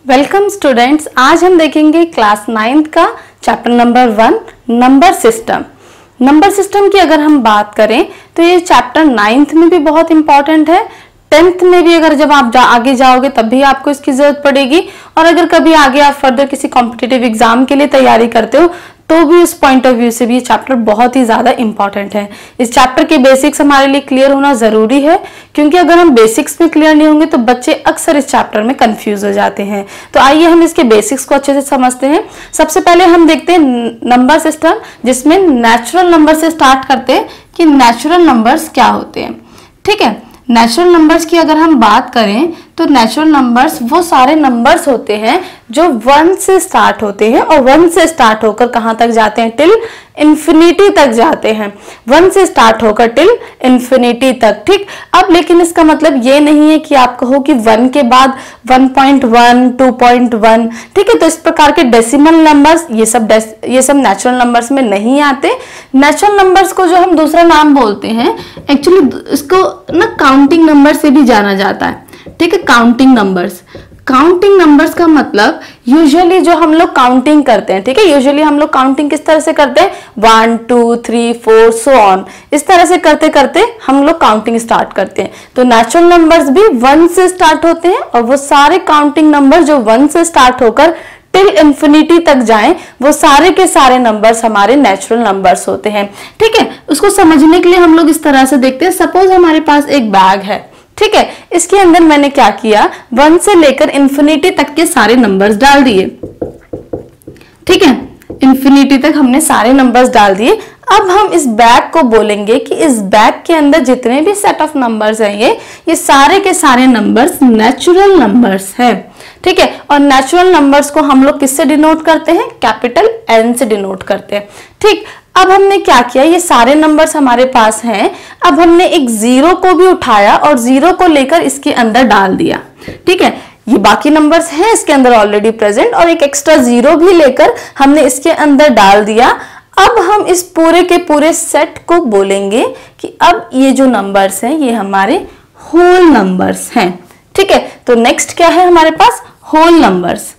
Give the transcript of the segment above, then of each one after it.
Welcome students, आज हम देखेंगे क्लास 9th का chapter number 1 number system. Number system की अगर हम बात करें तो ये चैप्टर 9th में भी बहुत इंपॉर्टेंट है, 10th में भी अगर जब आप आगे जाओगे तब भी आपको इसकी जरूरत पड़ेगी, और अगर कभी आगे आप फर्दर किसी कॉम्पिटिटिव एग्जाम के लिए तैयारी करते हो तो भी उस पॉइंट ऑफ व्यू से भी ये चैप्टर बहुत ही ज्यादा इंपॉर्टेंट है। इस चैप्टर के बेसिक्स हमारे लिए क्लियर होना जरूरी है, क्योंकि अगर हम बेसिक्स में क्लियर नहीं होंगे तो बच्चे अक्सर इस चैप्टर में कंफ्यूज हो जाते हैं। तो आइए हम इसके बेसिक्स को अच्छे से समझते हैं। सबसे पहले हम देखते हैं नंबर सिस्टम, जिसमें नेचुरल नंबर से स्टार्ट करते हैं कि नेचुरल नंबर्स क्या होते हैं। ठीक है, नेचुरल नंबर्स की अगर हम बात करें तो नेचुरल नंबर्स वो सारे नंबर्स होते हैं जो 1 से स्टार्ट होते हैं और 1 से स्टार्ट होकर कहां तक जाते हैं, टिल इंफिनिटी तक जाते हैं। 1 से स्टार्ट होकर टिल इंफिनिटी तक। ठीक, अब लेकिन इसका मतलब ये नहीं है कि आप कहो कि 1 के बाद 1.1 2.1, ठीक है। तो इस प्रकार के डेसिमल नंबर्स ये सब नेचुरल नंबर्स में नहीं आते। नेचुरल नंबर्स को जो हम दूसरा नाम बोलते हैं, एक्चुअली इसको ना काउंटिंग नंबर से भी जाना जाता है। ठीक है, काउंटिंग नंबर्स। काउंटिंग नंबर्स का मतलब यूजुअली जो हम लोग काउंटिंग करते हैं, ठीक है, यूजुअली हम लोग काउंटिंग किस तरह से करते हैं, 1 2 3 4 सो ऑन, इस तरह से करते करते हम लोग काउंटिंग स्टार्ट करते हैं। तो नेचुरल नंबर्स भी 1 से स्टार्ट होते हैं, और वो सारे काउंटिंग नंबर जो 1 से स्टार्ट होकर टिल इंफिनिटी तक जाएं, वो सारे के सारे नंबर्स हमारे नेचुरल नंबर्स होते हैं। ठीक है, उसको समझने के लिए हम लोग इस तरह से देखते हैं। सपोज हमारे पास एक बैग है, ठीक है, इसके अंदर मैंने क्या किया, 1 से लेकर इंफिनिटी तक के सारे नंबर्स डाल दिए। ठीक है, इंफिनिटी तक हमने सारे नंबर्स डाल दिए। अब हम इस बैग को बोलेंगे कि इस बैग के अंदर जितने भी सेट ऑफ नंबर्स हैं, ये सारे के सारे नंबर्स नेचुरल नंबर्स हैं। ठीक है, और नेचुरल नंबर्स को हम लोग किससे डिनोट करते हैं, कैपिटल N से डिनोट करते हैं। ठीक, अब हमने क्या किया, ये सारे नंबर्स हमारे पास हैं। अब हमने एक 0 को भी उठाया और 0 को लेकर इसके अंदर डाल दिया। ठीक है, ये बाकी नंबर्स हैं इसके अंदर ऑलरेडी प्रेजेंट, और एक एक्स्ट्रा 0 भी लेकर हमने इसके अंदर डाल दिया। अब हम इस पूरे के पूरे सेट को बोलेंगे कि अब ये जो नंबर्स हैं ये हमारे होल नंबर्स हैं। ठीक है, तो नेक्स्ट क्या है हमारे पास, होल नंबर्स।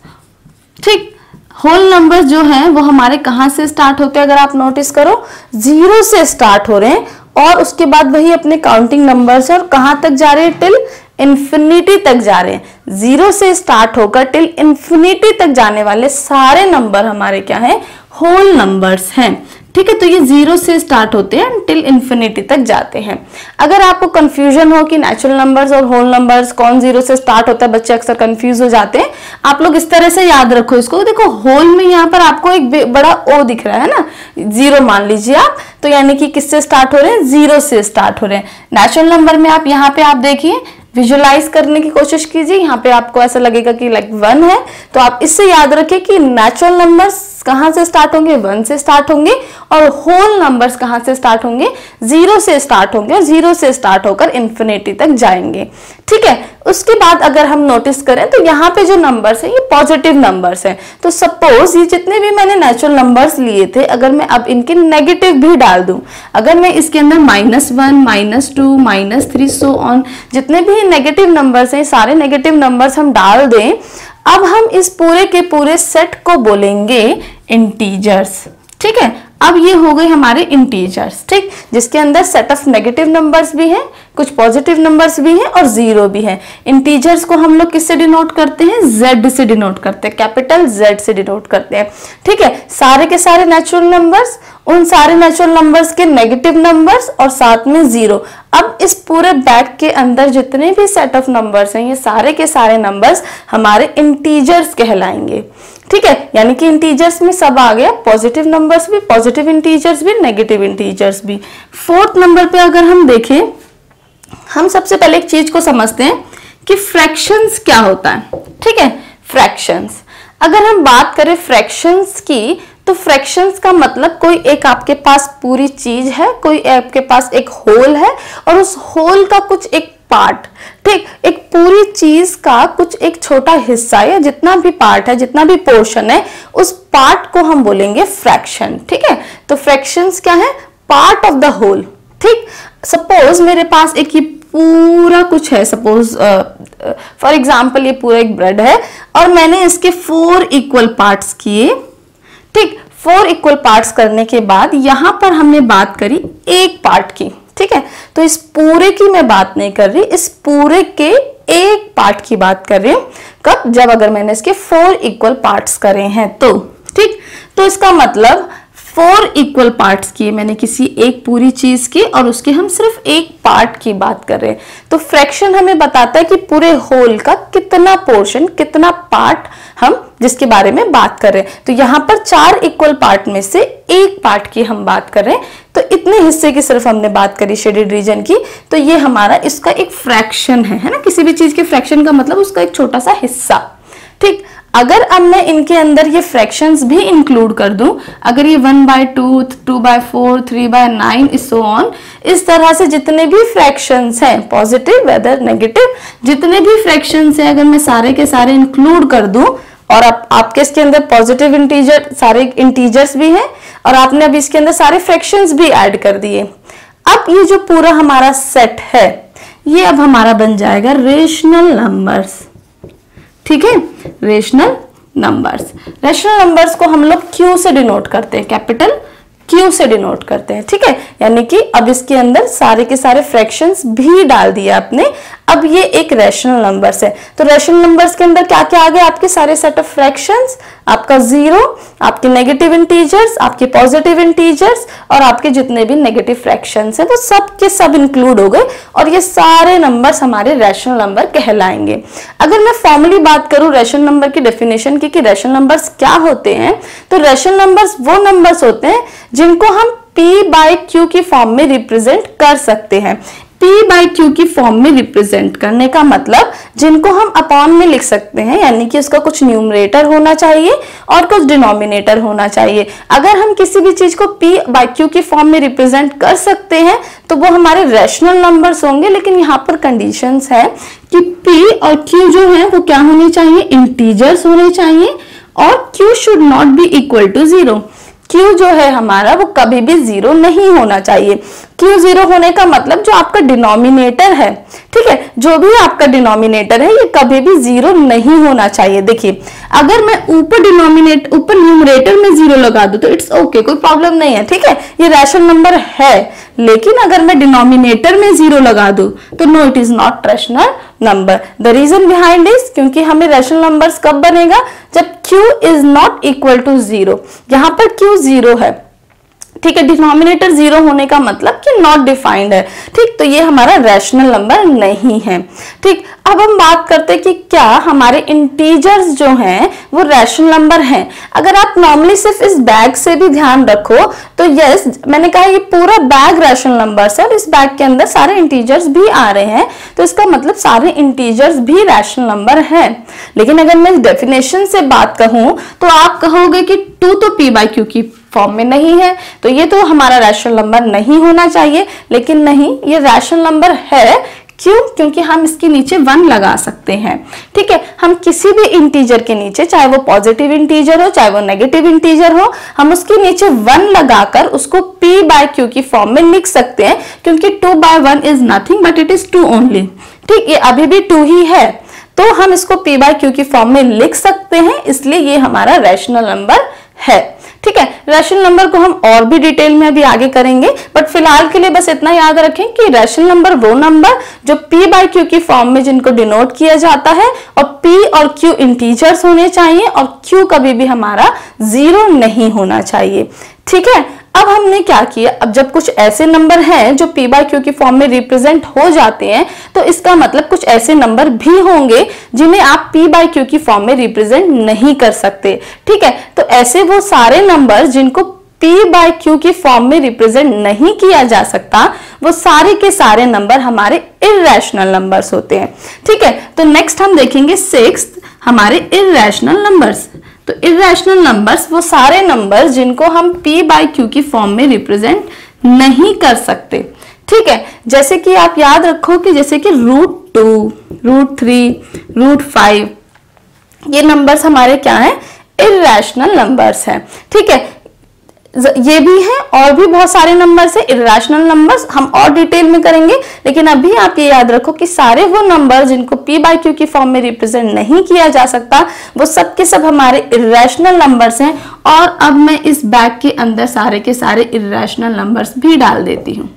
ठीक, होल नंबर्स जो हैं वो हमारे कहां से स्टार्ट होते हैं, अगर आप नोटिस करो 0 से स्टार्ट हो रहे हैं, और उसके बाद वही अपने काउंटिंग नंबर्स और कहां तक जा रहे हैं, टिल इंफिनिटी तक जा रहे हैं। 0 से स्टार्ट होकर टिल इंफिनिटी तक जाने वाले सारे नंबर हमारे क्या हैं, होल नंबर्स हैं। ठीक है, तो ये 0 से स्टार्ट होते हैं टिल इंफिनिटी तक जाते हैं। अगर आपको कंफ्यूजन हो कि नेचुरल नंबर्स और होल नंबर्स कौन 0 से स्टार्ट होता है, बच्चे अक्सर कंफ्यूज हो जाते हैं। आप लोग इस तरह से याद रखो इसको। देखो, होल में यहाँ पर आपको एक बड़ा ओ दिख रहा है ना, 0 मान लीजिए आप, तो यानी कि किससे स्टार्ट हो रहे हैं, 0 से स्टार्ट हो रहे हैं। नेचुरल नंबर में आप यहाँ पे आप देखिए, विजुअलाइज करने की कोशिश कीजिए। यहाँ पे आपको ऐसा लगेगा कि लाइक 1 है, तो आप इससे याद रखिए कि नेचुरल नंबर्स कहां से स्टार्ट होंगे, 1 से स्टार्ट होंगे, और होल नंबर्स कहां से स्टार्ट होंगे, 0 से स्टार्ट होंगे, और 0 से स्टार्ट होकर इंफिनिटी तक जाएंगे। ठीक है, उसके बाद अगर हम नोटिस करें तो यहाँ पे जो नंबर्स हैं ये पॉजिटिव नंबर्स हैं। तो सपोज ये जितने भी मैंने नेचुरल नंबर्स लिए थे, अगर मैं अब इनके नेगेटिव भी डाल दूं, अगर मैं इसके अंदर -1 -2 -3 सो ऑन, जितने भी नेगेटिव नंबर्स हैं सारे नेगेटिव नंबर्स हम डाल दें, अब हम इस पूरे के पूरे सेट को बोलेंगे इंटीजर्स। ठीक है, अब ये हो गए हमारे इंटीजर्स। ठीक, जिसके अंदर सेट ऑफ नेगेटिव नंबर्स भी हैं, कुछ पॉजिटिव नंबर्स भी हैं और 0 भी हैं। इंटीजर्स को हम लोग किससे डिनोट करते हैं, Z से डिनोट करते हैं, कैपिटल Z से डिनोट करते हैं। ठीक है, सारे के सारे नेचुरल नंबर्स, उन सारे नेचुरल नंबर्स के नेगेटिव नंबर्स और साथ में 0। अब इस पूरे बैग के अंदर जितने भी सेट ऑफ नंबर्स हैं, ये सारे के सारे नंबर्स हमारे इंटीजर्स कहलाएंगे। ठीक है, यानी कि इंटीजर्स में सब आ गया, पॉजिटिव नंबर्स भी, पॉजिटिव इंटीजर्स भी, नेगेटिव इंटीजर्स भी। 4th नंबर पे अगर हम देखें, हम सबसे पहले एक चीज को समझते हैं कि फ्रैक्शंस क्या होता है। ठीक है, फ्रैक्शंस, अगर हम बात करें फ्रैक्शंस की, तो फ्रैक्शंस का मतलब कोई एक आपके पास पूरी चीज है, कोई आपके पास एक होल है, और उस होल का कुछ एक पार्ट, ठीक, एक पूरी चीज का कुछ एक छोटा हिस्सा या जितना भी पार्ट है, जितना भी पोर्शन है, उस पार्ट को हम बोलेंगे फ्रैक्शन। ठीक है, तो फ्रैक्शंस क्या है, पार्ट ऑफ द होल। ठीक, सपोज मेरे पास एक पूरा कुछ है, सपोज फॉर एग्जाम्पल ये पूरा एक ब्रेड है और मैंने इसके 4 इक्वल पार्ट्स किए, ठीक। 4 इक्वल पार्ट्स करने के बाद यहां पर हमने बात करी एक पार्ट की, ठीक है। तो इस पूरे की मैं बात नहीं कर रही, इस पूरे के एक पार्ट की बात कर रही हूं। कब? जब अगर मैंने इसके 4 इक्वल पार्ट्स करे हैं तो, ठीक। तो इसका मतलब 4 इक्वल पार्ट्स किए मैंने किसी एक पूरी चीज की और उसके हम सिर्फ एक पार्ट की बात कर रहे हैं। तो फ्रैक्शन हमें बताता है कि पूरे होल का कितना पोर्शन, कितना पार्ट हम जिसके बारे में बात कर रहे हैं। तो यहाँ पर 4 इक्वल पार्ट में से एक पार्ट की हम बात कर रहे हैं, तो इतने हिस्से की सिर्फ हमने बात करी शेडेड रीजन की। तो ये हमारा इसका एक फ्रैक्शन है ना। किसी भी चीज के फ्रैक्शन का मतलब उसका एक छोटा सा हिस्सा, ठीक। अगर अब मैं इनके अंदर ये फ्रैक्शंस भी इंक्लूड कर दूं, अगर ये 1/2, 2/4, 3/9 इज सो ऑन, इस तरह से जितने भी फ्रैक्शंस हैं, पॉजिटिव वेदर नेगेटिव, जितने भी फ्रैक्शंस हैं अगर मैं सारे के सारे इंक्लूड कर दूं, और आपके इसके अंदर पॉजिटिव इंटीजर, सारे इंटीजर्स भी हैं और आपने अब इसके अंदर सारे फ्रैक्शंस भी ऐड कर दिए। अब ये जो पूरा हमारा सेट है ये अब हमारा बन जाएगा रेशनल नंबर्स, ठीक है। रेशनल नंबर्स, रेशनल नंबर्स को हम लोग क्यू से डिनोट करते हैं, कैपिटल क्यू से डिनोट करते हैं, ठीक है। यानी कि अब इसके अंदर सारे के सारे फ्रैक्शंस भी डाल दिया आपने, अब ये एक रैशनल नंबर्स है। तो रैशनल नंबर्स के अंदर क्या क्या आ गए? आपके सारे सेट ऑफ फ्रैक्शंस, आपका 0, आपके नेगेटिव इंटीजर्स, आपके पॉजिटिव इंटीजर्स और आपके जितने भी नेगेटिव फ्रैक्शंस हैं वो सब के सब इंक्लूड हो गए और ये सारे नंबर्स हमारे रैशनल नंबर कहलाएंगे। अगर मैं फॉर्मली बात करूं रैशनल नंबर की डेफिनेशन की कि रैशनल नंबर्स क्या होते हैं, तो रैशनल नंबर्स वो नंबर्स होते हैं जिनको हम p/q की फॉर्म में रिप्रेजेंट कर सकते हैं। p/q की फॉर्म में रिप्रेजेंट करने का मतलब जिनको हम अपॉन में लिख सकते हैं, यानी कि उसका कुछ न्यूमरेटर होना चाहिए और कुछ डिनोमिनेटर होना चाहिए। अगर हम किसी भी चीज को p/q की फॉर्म में रिप्रेजेंट कर सकते हैं तो वो हमारे रैशनल नंबर्स होंगे, लेकिन यहाँ पर कंडीशंस है कि p और q जो है वो क्या होने चाहिए? इंटीजर्स होने चाहिए और q should not be equal to 0। Q जो है हमारा वो कभी भी 0 नहीं होना चाहिए। Q 0 होने का मतलब जो आपका डिनोमिनेटर है, ठीक है, जो भी आपका डिनोमिनेटर है ये कभी भी 0 नहीं होना चाहिए। देखिए अगर मैं ऊपर न्यूमरेटर में 0 लगा दूं तो इट्स ओके, कोई प्रॉब्लम नहीं है, ठीक है, ये रैशनल नंबर है। लेकिन अगर मैं डिनोमिनेटर में 0 लगा दूं तो no, it is not rational number. The reason behind is क्योंकि हमें रैशनल नंबर्स कब बनेगा? जब Q is not equal to 0। यहाँ पर Q 0 है, ठीक है, डिनोमिनेटर 0 होने का मतलब कि नॉट डिफाइंड है, ठीक। तो ये हमारा रैशनल नंबर नहीं है, ठीक। अब हम बात करते हैं कि क्या हमारे इंटीजर्स जो हैं वो रैशनल नंबर हैं। अगर आप नॉर्मली सिर्फ इस बैग से भी ध्यान रखो तो यस, मैंने कहा ये पूरा बैग रैशनल नंबर्स है और इस बैग के अंदर सारे इंटीजर्स भी आ रहे हैं, तो इसका मतलब सारे इंटीजर्स भी रैशनल नंबर हैं। लेकिन अगर मैं डेफिनेशन से बात कहूं तो आप कहोगे कि 2 तो p/q की फॉर्म में नहीं है, तो ये तो हमारा रैशनल नंबर नहीं होना चाहिए। लेकिन नहीं, ये रैशनल नंबर है। क्यों? क्योंकि हम इसके नीचे 1 लगा सकते हैं, ठीक है। हम किसी भी इंटीजर के नीचे, चाहे वो पॉजिटिव इंटीजर हो चाहे वो नेगेटिव इंटीजर हो, हम उसके नीचे 1 लगाकर उसको p/q की फॉर्म में लिख सकते हैं, क्योंकि 2/1 is nothing but it is 2 only, ठीक। ये अभी भी 2 ही है, तो हम इसको p/q की फॉर्म में लिख सकते हैं, इसलिए ये हमारा रैशनल नंबर है, ठीक है। रैशनल नंबर को हम और भी डिटेल में अभी आगे करेंगे, बट फिलहाल के लिए बस इतना याद रखें कि रैशनल नंबर वो नंबर जो p/q की फॉर्म में जिनको डिनोट किया जाता है और p और q इंटीजर्स होने चाहिए और q कभी भी हमारा 0 नहीं होना चाहिए, ठीक है। अब हमने क्या किया, अब जब कुछ ऐसे नंबर हैं जो p/q की फॉर्म में रिप्रेजेंट हो जाते हैं तो इसका मतलब कुछ ऐसे नंबर भी होंगे जिन्हें आप p/q की फॉर्म में रिप्रेजेंट नहीं कर सकते, ठीक है। तो ऐसे वो सारे नंबर जिनको p/q की फॉर्म में रिप्रेजेंट नहीं किया जा सकता, वो सारे के सारे नंबर हमारे इरैशनल नंबर्स होते हैं, ठीक है। तो नेक्स्ट हम देखेंगे 6th हमारे इरैशनल नंबर्स। तो इरैशनल नंबर्स वो सारे नंबर्स जिनको हम p/q की फॉर्म में रिप्रेजेंट नहीं कर सकते, ठीक है। जैसे कि आप याद रखो कि जैसे कि √2, √3, √5 ये नंबर्स हमारे क्या हैं? इरैशनल नंबर्स हैं, ठीक है। ये भी है और भी बहुत सारे नंबर्स है, इर्रेशनल नंबर्स हम और डिटेल में करेंगे, लेकिन अभी आप ये याद रखो कि सारे वो नंबर जिनको p बाई क्यू की फॉर्म में रिप्रेजेंट नहीं किया जा सकता वो सब के सब हमारे इर्रेशनल नंबर्स हैं। और अब मैं इस बैग के अंदर सारे के सारे इर्रेशनल नंबर्स भी डाल देती हूँ।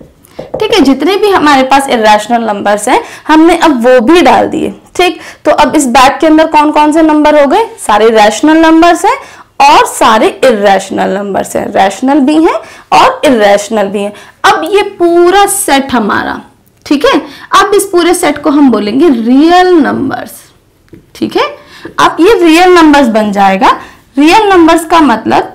ठीक है, जितने भी हमारे पास इर्रेशनल नंबर्स हैं हमने अब वो भी डाल दिए। ठीक, तो अब इस बैग के अंदर कौन कौन से नंबर हो गए, सारे रैशनल नंबर्स हैं और सारे इर्रेशनल नंबर्स हैं, रैशनल भी हैं और इर्रेशनल भी हैं। अब ये पूरा सेट हमारा, ठीक है, अब इस पूरे सेट को हम बोलेंगे रियल नंबर्स। ठीक है, अब ये रियल नंबर्स बन जाएगा। रियल नंबर्स का मतलब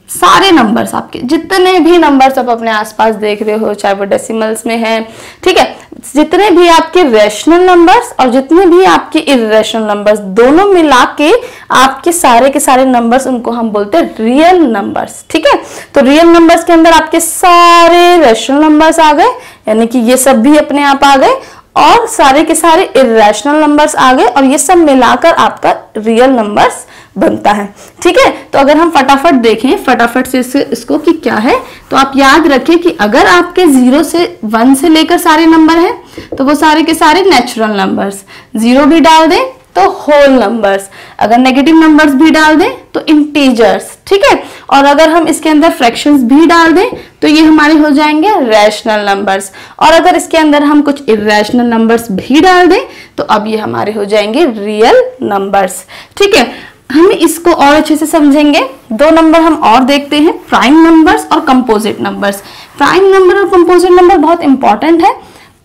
सारे नंबर्स, आपके जितने भी नंबर्स आप अपने आसपास देख रहे हो, चाहे वो डेसिमल्स में है, ठीक है, जितने भी आपके रैशनल नंबर्स और जितने भी आपके इर्रेशनल नंबर्स, दोनों मिला के आपके सारे के सारे नंबर्स, उनको हम बोलते हैं रियल नंबर्स। ठीक है, तो रियल नंबर्स के अंदर आपके सारे रैशनल नंबर्स आ गए, यानी कि ये सब भी अपने आप आ गए, और सारे के सारे इर्रेशनल नंबर्स आ गए, और ये सब मिलाकर आपका रियल नंबर्स बनता है। ठीक है, तो अगर हम फटाफट देखें फटाफट से इसको कि क्या है, तो आप याद रखें कि अगर आपके 0 से 1 से लेकर सारे नंबर हैं तो वो सारे के सारे नेचुरल नंबर्स, 0 भी डाल दें तो होल नंबर्स, अगर नेगेटिव नंबर्स भी डाल दें तो इंटीजर्स। ठीक है, और अगर हम इसके अंदर फ्रैक्शंस भी डाल दें तो ये हमारे हो जाएंगे रैशनल नंबर्स, और अगर इसके अंदर हम कुछ इर्रेशनल नंबर्स भी डाल दें तो अब ये हमारे हो जाएंगे रियल नंबर्स। ठीक है, हम इसको और अच्छे से समझेंगे। 2 नंबर हम और देखते हैं, प्राइम नंबर्स और कंपोजिट नंबर्स। प्राइम नंबर और कंपोजिट नंबर बहुत इंपॉर्टेंट है।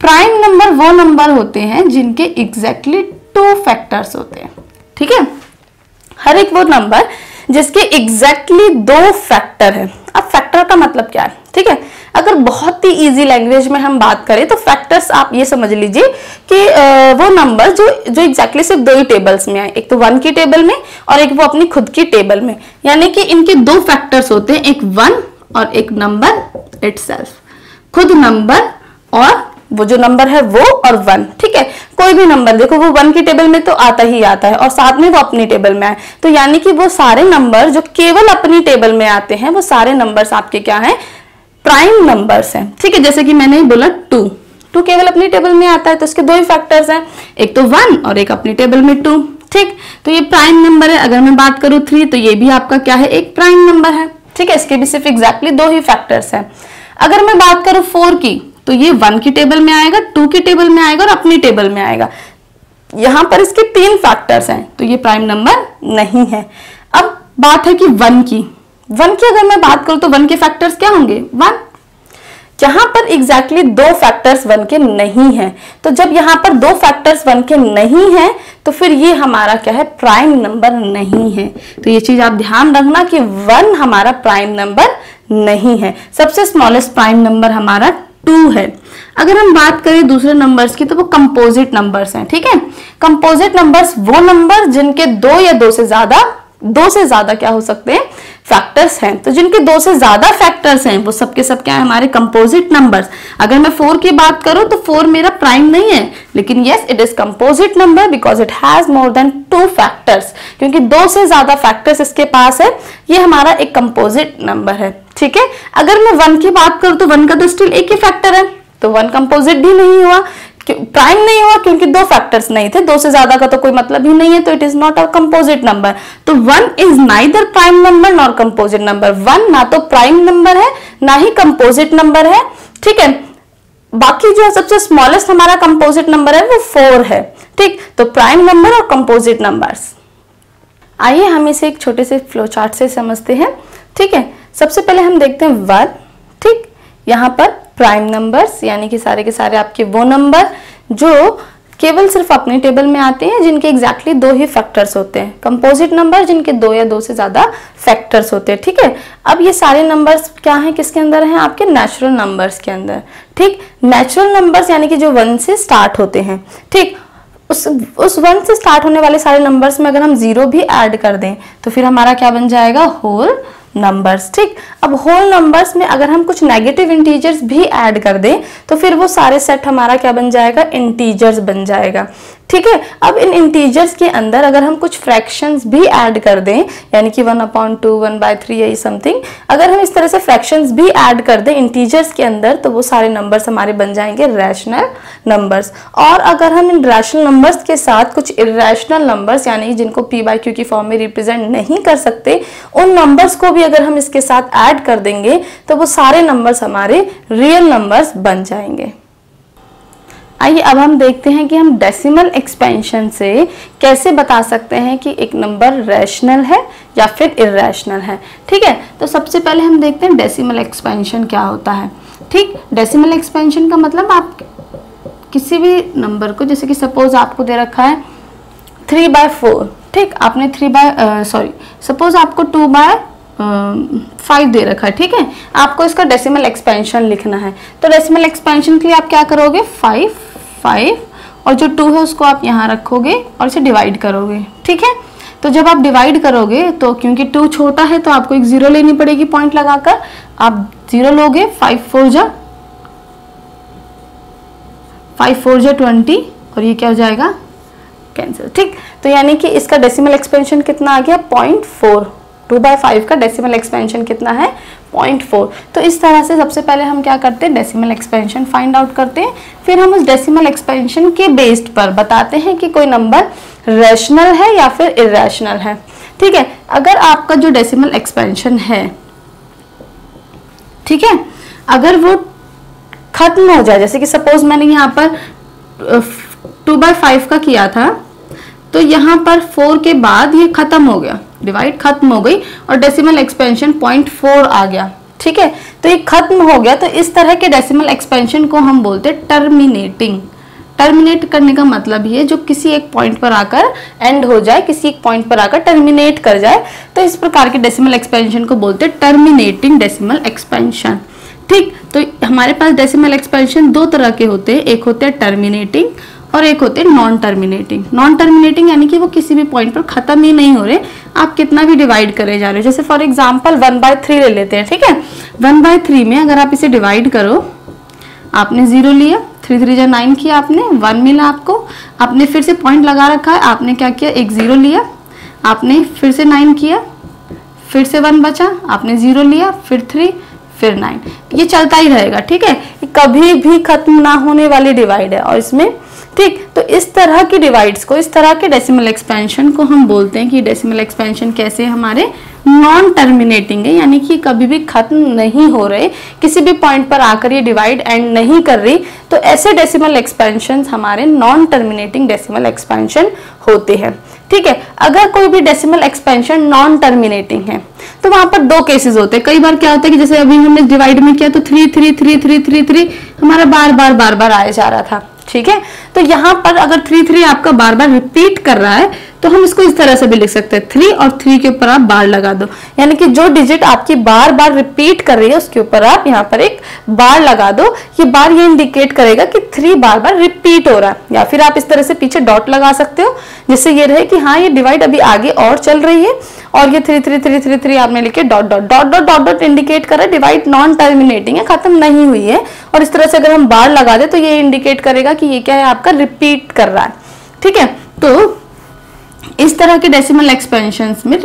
प्राइम नंबर वो नंबर होते हैं जिनके एग्जैक्टली 2 फैक्टर्स होते हैं। ठीक है, हर एक वो नंबर जिसके एग्जैक्टली 2 फैक्टर है। अब फैक्टर का मतलब क्या है, ठीक है, अगर बहुत ही इजी लैंग्वेज में हम बात करें तो फैक्टर्स आप ये समझ लीजिए कि वो नंबर जो एग्जैक्टली सिर्फ 2 ही टेबल्स में आए, एक तो 1 की टेबल में और एक वो अपनी खुद की टेबल में, यानी कि इनके 2 फैक्टर्स होते हैं, एक 1 और एक नंबर इटसेल्फ, खुद नंबर और वो जो नंबर है वो और 1। ठीक है, कोई भी नंबर देखो वो 1 की टेबल में तो आता ही आता है और साथ में वो अपनी टेबल में आए, तो यानी कि वो सारे नंबर जो केवल अपनी टेबल में आते हैं वो सारे नंबर्स आपके क्या हैं, प्राइम नंबर्स हैं। ठीक है, जैसे कि मैंने ही बोला 2 केवल अपनी टेबल में आता है तो इसके 2 ही फैक्टर्स हैं, एक तो 1 और एक अपनी टेबल में 2। ठीक, तो ये प्राइम नंबर है। अगर मैं बात करूं 3 तो ये भी आपका क्या है, एक प्राइम नंबर है। ठीक है, इसके भी सिर्फ एग्जैक्टली 2 ही फैक्टर्स हैं। अगर मैं बात करूं 4 की तो ये 1 की टेबल में आएगा, 2 की टेबल में आएगा और अपनी टेबल में आएगा। यहां पर इसके 3 फैक्टर्स हैं तो ये प्राइम नंबर नहीं है। अब बात है कि 1 की अगर मैं बात करूं तो 1 के फैक्टर्स क्या होंगे, 1। यहां पर एग्जैक्टली 2 फैक्टर्स 1 के नहीं है, तो जब यहां पर 2 फैक्टर्स 1 के नहीं है तो फिर ये हमारा क्या है, प्राइम नंबर नहीं है। तो ये चीज आप ध्यान रखना कि 1 हमारा प्राइम नंबर नहीं है। सबसे स्मॉलेस्ट प्राइम नंबर हमारा 2 है। अगर हम बात करें दूसरे नंबर्स की तो वो कंपोजिट नंबर्स हैं। ठीक है, कंपोजिट नंबर्स वो नंबर जिनके 2 या 2 से ज्यादा क्या हो सकते हैं, फैक्टर्स हैं। तो जिनके 2 से ज्यादा फैक्टर्स हैं वो सब के सब क्या है, हमारे कंपोजिट नंबर्स। अगर मैं 4 की बात करूं तो 4 मेरा प्राइम नहीं है, लेकिन yes it is composite number because it has more than 2 factors, क्योंकि 2 से ज्यादा फैक्टर्स इसके पास है, ये हमारा एक कंपोजिट नंबर है। ठीक है, अगर मैं 1 की बात करूं तो 1 का तो स्टिल एक ही फैक्टर है, तो 1 कंपोजिट भी नहीं हुआ, प्राइम नहीं हुआ क्योंकि 2 फैक्टर्स नहीं थे, 2 से ज्यादा का तो कोई मतलब ही नहीं है, तो it is not a composite number. तो 1 is neither prime number nor composite number. 1 ना तो प्राइम नंबर है ना ही कंपोजिट नंबर है। ठीक है, बाकी जो सबसे स्मॉलेस्ट हमारा कंपोजिट नंबर है वो 4 है। ठीक, तो प्राइम नंबर और कंपोजिट नंबर्स। आइए हम इसे एक छोटे से फ्लो चार्ट से समझते हैं। ठीक है, सबसे पहले हम देखते हैं 1। ठीक, यहाँ पर प्राइम नंबर्स यानी कि सारे के सारे आपके वो नंबर जो केवल सिर्फ अपनी टेबल में आते हैं, जिनके एग्जैक्टली 2 ही फैक्टर्स होते हैं। कंपोजिट नंबर जिनके 2 या 2 से ज्यादा फैक्टर्स होते हैं। ठीक है, अब ये सारे नंबर्स क्या हैं, किसके अंदर हैं, आपके नेचुरल नंबर्स के अंदर। ठीक, नेचुरल नंबर्स यानी कि जो 1 से स्टार्ट होते हैं। ठीक, उस 1 से स्टार्ट होने वाले सारे नंबर्स में अगर हम 0 भी ऐड कर दें तो फिर हमारा क्या बन जाएगा, होल नंबर्स। ठीक, अब होल नंबर्स में अगर हम कुछ नेगेटिव इंटीजर्स भी ऐड कर दें तो फिर वो सारे सेट हमारा क्या बन जाएगा, इंटीजर्स बन जाएगा। ठीक है। अब इन इंटीजर्स के अंदर अगर हम कुछ फ्रैक्शंस भी ऐड कर दें, यानी कि 1/2, 1/3 या समथिंग, अगर हम इस तरह से फ्रैक्शंस भी ऐड कर दें इंटीजर्स के अंदर, तो वो सारे नंबर्स हमारे बन जाएंगे रैशनल नंबर्स। और अगर हम इन रैशनल नंबर्स के साथ कुछ इर्रेशनल नंबर्स, यानी जिनको p/q की फॉर्म में रिप्रेजेंट नहीं कर सकते, उन नंबर्स को भी अगर हम इसके साथ ऐड कर देंगे तो वो सारे नंबर्स हमारे रियल नंबर्स बन जाएंगे। आइए अब हम देखते हैं कि हम डेसिमल एक्सपेंशन से कैसे बता सकते हैं कि एक नंबर रैशनल है या फिर इर्रेशनल है। ठीक है, तो सबसे पहले हम देखते हैं डेसिमल एक्सपेंशन क्या होता है। ठीक, डेसिमल एक्सपेंशन का मतलब आप किसी भी नंबर को, जैसे कि सपोज आपको दे रखा है 3/4, ठीक, आपने सपोज आपको 2/5 दे रखा है। ठीक है, आपको इसका डेसिमल एक्सपेंशन लिखना है, तो डेसिमल एक्सपेंशन के लिए आप क्या करोगे, 5 और जो 2 है उसको आप यहाँ रखोगे और इसे डिवाइड करोगे। ठीक है, तो जब आप डिवाइड करोगे तो क्योंकि 2 छोटा है तो आपको एक 0 लेनी पड़ेगी पॉइंट लगाकर, आप 0 लोगे, 5 4 जा 20 और ये क्या हो जाएगा, कैंसिल। ठीक, तो यानी कि इसका डेसिमल एक्सपेंशन कितना आ गया, 0.4। 2/5 का डेसिमल एक्सपेंशन कितना है, 0.4। तो इस तरह से सबसे पहले हम क्या करते हैं, डेसिमल एक्सपेंशन फाइंड आउट करते हैं, फिर हम उस डेसिमल एक्सपेंशन के बेस्ड पर बताते हैं कि कोई नंबर रैशनल है या फिर इर्रेशनल है। ठीक है, अगर आपका जो डेसिमल एक्सपेंशन है, ठीक है, अगर वो खत्म हो जाए, जैसे कि सपोज मैंने यहाँ पर 2/5 का किया था, तो यहाँ पर 4 के बाद ये खत्म हो गया, डिवाइड खत्म हो गई और डेसिमल एक्सपेंशन 0.4 आ गया। ठीक है, तो ये खत्म हो गया, तो इस तरह के डेसिमल एक्सपेंशन को हम बोलते हैं टर्मिनेटिंग। टर्मिनेट करने का मतलब ये जो किसी एक पॉइंट पर आकर एंड हो जाए, किसी एक पॉइंट पर आकर टर्मिनेट कर जाए, तो इस प्रकार के डेसिमल एक्सपेंशन को बोलते हैं टर्मिनेटिंग डेसिमल एक्सपेंशन। ठीक, तो हमारे पास डेसिमल एक्सपेंशन 2 तरह के होते हैं, एक होते हैं टर्मिनेटिंग और एक होते हैं नॉन टर्मिनेटिंग। नॉन टर्मिनेटिंग यानी कि वो किसी भी पॉइंट पर खत्म ही नहीं हो रहे, आप कितना भी डिवाइड करे जा रहे हो। जैसे फॉर एग्जांपल 1/3 ले लेते हैं। ठीक है, 1/3 में अगर आप इसे डिवाइड करो, आपने 0 लिया, 3 3 9 किया, आपने 1 मिला आपको, आपने फिर से पॉइंट लगा रखा है, आपने क्या किया, एक 0 लिया, आपने फिर से 9 किया, फिर से 1 बचा, आपने 0 लिया, फिर 3, फिर 9, ये चलता ही रहेगा। ठीक है, कभी भी खत्म ना होने वाली डिवाइड है और इसमें, ठीक, तो इस तरह की डिवाइड्स को, इस तरह के डेसिमल एक्सपेंशन को हम बोलते हैं कि डेसिमल एक्सपेंशन कैसे हमारे नॉन टर्मिनेटिंग है, यानी कि कभी भी खत्म नहीं हो रहे, किसी भी पॉइंट पर आकर ये डिवाइड एंड नहीं कर रही, तो ऐसे डेसिमल एक्सपेंशन हमारे नॉन टर्मिनेटिंग डेसिमल एक्सपेंशन होते हैं। ठीक है, अगर कोई भी डेसिमल एक्सपेंशन नॉन टर्मिनेटिंग है तो वहां पर 2 केसेस होते हैं। कई बार क्या होता है कि जैसे अभी हमने डिवाइड में किया तो 3 3 3 3 3 3 हमारा बार बार आया जा रहा था। ठीक है, तो यहाँ पर अगर 3 3 आपका बार बार रिपीट कर रहा है तो हम इसको इस तरह से भी लिख सकते हैं, 3 और 3 के ऊपर आप बार लगा दो, यानी कि जो डिजिट आपकी बार बार रिपीट कर रही है उसके ऊपर आप यहाँ पर एक बार लगा दो। ये बार ये इंडिकेट करेगा कि 3 बार बार रिपीट हो रहा है, या फिर आप इस तरह से पीछे डॉट लगा सकते हो जिससे ये रहे कि हाँ ये डिवाइड अभी आगे और चल रही है, और ये 3 3 3 3 3 आपने लिखे dot dot dot dot dot dot indicate कर रहा है डिवाइड नॉन टर्मिनेटिंग है, खत्म नहीं हुई है। और इस तरह से अगर हम बार लगा दे तो ये इंडिकेट करेगा कि ये क्या है, आपका रिपीट कर रहा है। ठीक है, तो इस तरह के डेसिमल एक्सपेंशंस में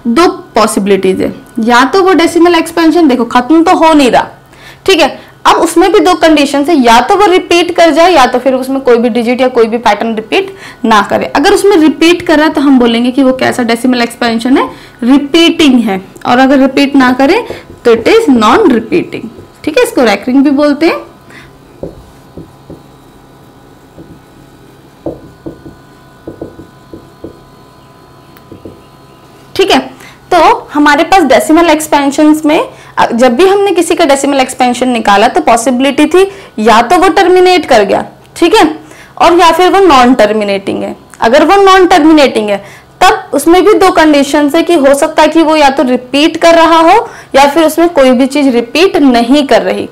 2 पॉसिबिलिटीज है, या तो वो डेसिमल एक्सपेंशन देखो खत्म तो हो नहीं रहा, ठीक है, अब उसमें भी 2 कंडीशन है, या तो वो रिपीट कर जाए या तो फिर उसमें कोई भी डिजिट या कोई भी पैटर्न रिपीट ना करे। अगर उसमें रिपीट कर रहा है तो हम बोलेंगे कि वो कैसा डेसिमल एक्सपेंशन है, रिपीटिंग है, और अगर रिपीट ना करे तो इट इज नॉन रिपीटिंग। ठीक है, इसको रैकरिंग भी बोलते हैं। ठीक है, तो हमारे पास डेसिमल एक्सपेंशंस में जब भी हमने किसी का डेसिमल एक्सपेंशन निकाला तो पॉसिबिलिटी थी या तो वो टर्मिनेट कर गया, ठीक है, और या फिर वो नॉन टर्मिनेटिंग है। अगर वो नॉन टर्मिनेटिंग है तब उसमें भी 2 कंडीशंस है कि हो सकता है कि वो या तो रिपीट कर रहा हो या फिर उसमें कोई भी चीज रिपीट नहीं कर रही।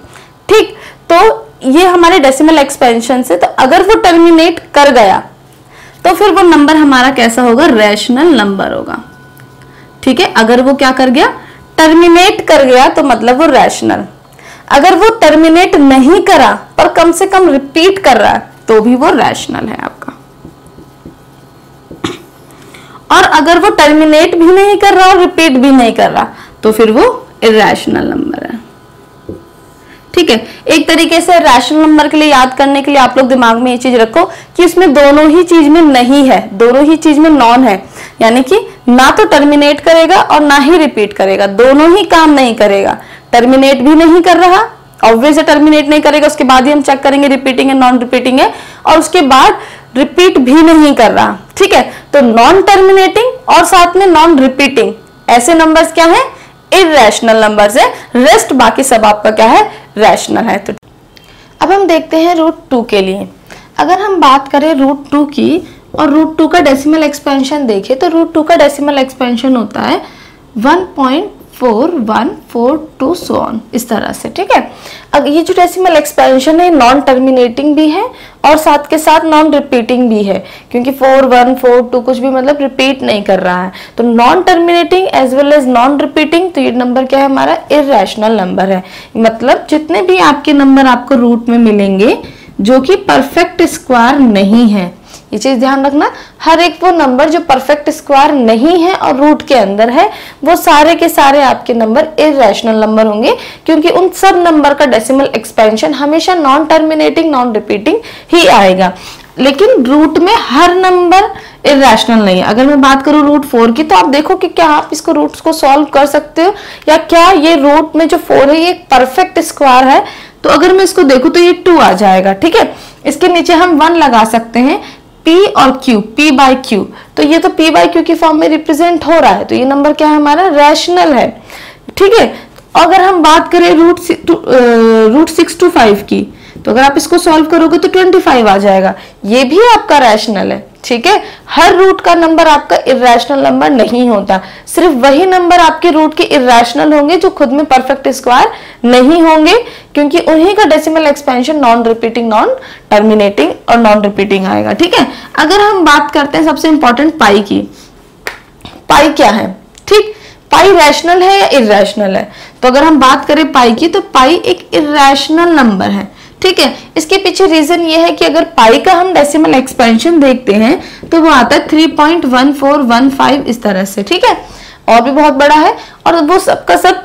ठीक, तो ये हमारे डेसिमल एक्सपेंशन से, तो अगर वो टर्मिनेट कर गया तो फिर वो नंबर हमारा कैसा होगा, रैशनल नंबर होगा। ठीक है, अगर वो क्या कर गया, टर्मिनेट कर गया तो मतलब वो रैशनल। अगर वो टर्मिनेट नहीं करा पर कम से कम रिपीट कर रहा है तो भी वो रैशनल है आपका। और अगर वो टर्मिनेट भी नहीं कर रहा और रिपीट भी नहीं कर रहा तो फिर वो इर्रेशनल नंबर है। ठीक है, एक तरीके से रैशनल नंबर के लिए याद करने के लिए आप लोग दिमाग में ये चीज रखो कि इसमें दोनों ही चीज में नहीं है, दोनों ही चीज में नॉन है, यानी कि ना तो टर्मिनेट करेगा और ना ही रिपीट करेगा, दोनों ही काम नहीं करेगा। टर्मिनेट भी नहीं कर रहा, ऑब्वियस टर्मिनेट नहीं करेगा, उसके बाद ही हम चेक करेंगे रिपीटिंग है नॉन रिपीटिंग है, और उसके बाद रिपीट भी नहीं कर रहा। ठीक है, तो नॉन टर्मिनेटिंग और साथ में नॉन रिपीटिंग ऐसे नंबर्स क्या है, इर्रेशनल नंबर्स है। रेस्ट बाकी सब आपका क्या है, रैशनल है। तो अब हम देखते हैं रूट 2 के लिए। अगर हम बात करें रूट 2 की और रूट 2 का डेसिमल एक्सपेंशन देखें तो रूट 2 का डेसिमल एक्सपेंशन होता है 1.4142 सो ऑन, इस तरह से। ठीक है, अब ये जो डेसिमल एक्सपेंशन है नॉन टर्मिनेटिंग भी है और साथ के साथ नॉन रिपीटिंग भी है, क्योंकि 4142 कुछ भी मतलब रिपीट नहीं कर रहा है। तो non terminating as well as non repeating, तो ये नंबर क्या है हमारा, इर्रेशनल नंबर है। मतलब जितने भी आपके नंबर आपको रूट में मिलेंगे जो कि परफेक्ट स्क्वायर नहीं है, ये चीज ध्यान रखना, हर एक वो नंबर जो परफेक्ट स्क्वायर नहीं है और रूट के अंदर है वो सारे के सारे आपके नंबर इर्रेशनल नंबर होंगे, क्योंकि उन सब नंबर का डेसिमल एक्सपेंशन हमेशा नॉन टर्मिनेटिंग नॉन रिपीटिंग ही आएगा। लेकिन रूट में हर नंबर इर्रेशनल नहीं है। अगर मैं बात करूं रूट 4 की, तो आप देखो कि क्या आप इसको रूट्स को सॉल्व कर सकते हो, या क्या ये रूट में जो 4 है ये परफेक्ट स्क्वायर है। तो अगर मैं इसको देखूं तो ये 2 आ जाएगा। ठीक है, इसके नीचे हम 1 लगा सकते हैं, P और Q, P बाई Q, तो ये तो P बाई Q की फॉर्म में रिप्रेजेंट हो रहा है, तो ये नंबर क्या है हमारा, रैशनल है। ठीक है, अगर हम बात करें रूट 6 to 5 की, तो अगर आप इसको सॉल्व करोगे तो 25 आ जाएगा, ये भी आपका रैशनल है। ठीक है, हर रूट का नंबर आपका इर्रेशनल नंबर नहीं होता, सिर्फ वही नंबर आपके रूट के इर्रेशनल होंगे जो खुद में परफेक्ट स्क्वायर नहीं होंगे, क्योंकि उन्हीं का decimal expansion non repeating non terminating और नॉन रिपीटिंग आएगा। ठीक है, अगर हम बात करते हैं सबसे इंपॉर्टेंट पाई की, पाई क्या है, ठीक, पाई रैशनल है या इर्रेशनल है। तो अगर हम बात करें पाई की, तो पाई एक इर्रेशनल नंबर है। ठीक है, इसके पीछे रीजन ये है कि अगर पाई का हम डेसिमल एक्सपेंशन देखते हैं तो वो आता है 3.1415 इस तरह से। ठीक है, और भी बहुत बड़ा है, और वो सबका सब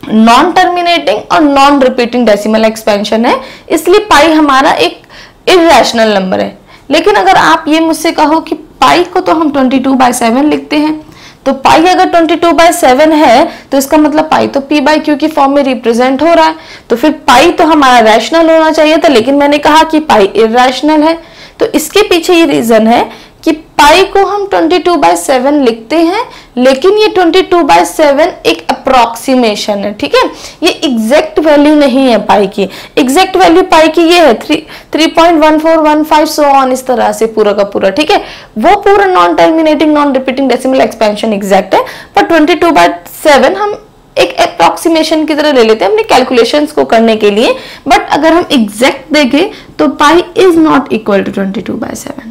नॉन टर्मिनेटिंग और नॉन रिपीटिंग डेसिमल एक्सपेंशन है, इसलिए पाई हमारा एक इर्रेशनल नंबर है। लेकिन अगर आप ये मुझसे कहो कि पाई को तो हम 22/7 लिखते हैं, तो पाई अगर 22/7 है तो इसका मतलब पाई तो P बाई Q की फॉर्म में रिप्रेजेंट हो रहा है, तो फिर पाई तो हमारा रैशनल होना चाहिए था, लेकिन मैंने कहा कि पाई इर्रेशनल है। तो इसके पीछे ये रीजन है कि पाई को हम 22/7 लिखते हैं, लेकिन ये 22/7 एक अप्रोक्सीमेशन है। ठीक है, ये एग्जैक्ट वैल्यू नहीं है पाई की। एग्जैक्ट वैल्यू पाई की ये है 3.1415 सो ऑन, इस तरह से पूरा का पूरा। ठीक है, वो पूरा non terminating non repeating decimal expansion exact है, पर 22/7 हम एक अप्रोक्सीमेशन की तरह ले लेते हैं अपने कैलकुलेशंस को करने के लिए। बट अगर हम एग्जैक्ट देखें तो pi is not equal to 22/7।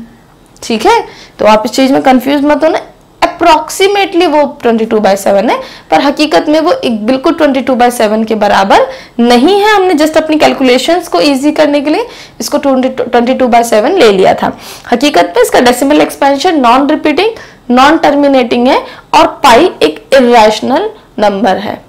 ठीक है, तो आप इस चीज में कंफ्यूज मत होना, अप्रोक्सीमेटली वो 22/7 है, पर हकीकत में वो एक बिल्कुल 22/7 के बराबर नहीं है। हमने जस्ट अपनी कैलकुलेशंस को इजी करने के लिए इसको 22/7 ले लिया था। हकीकत में इसका decimal expansion non repeating non terminating है और पाई एक इर्रेशनल नंबर है।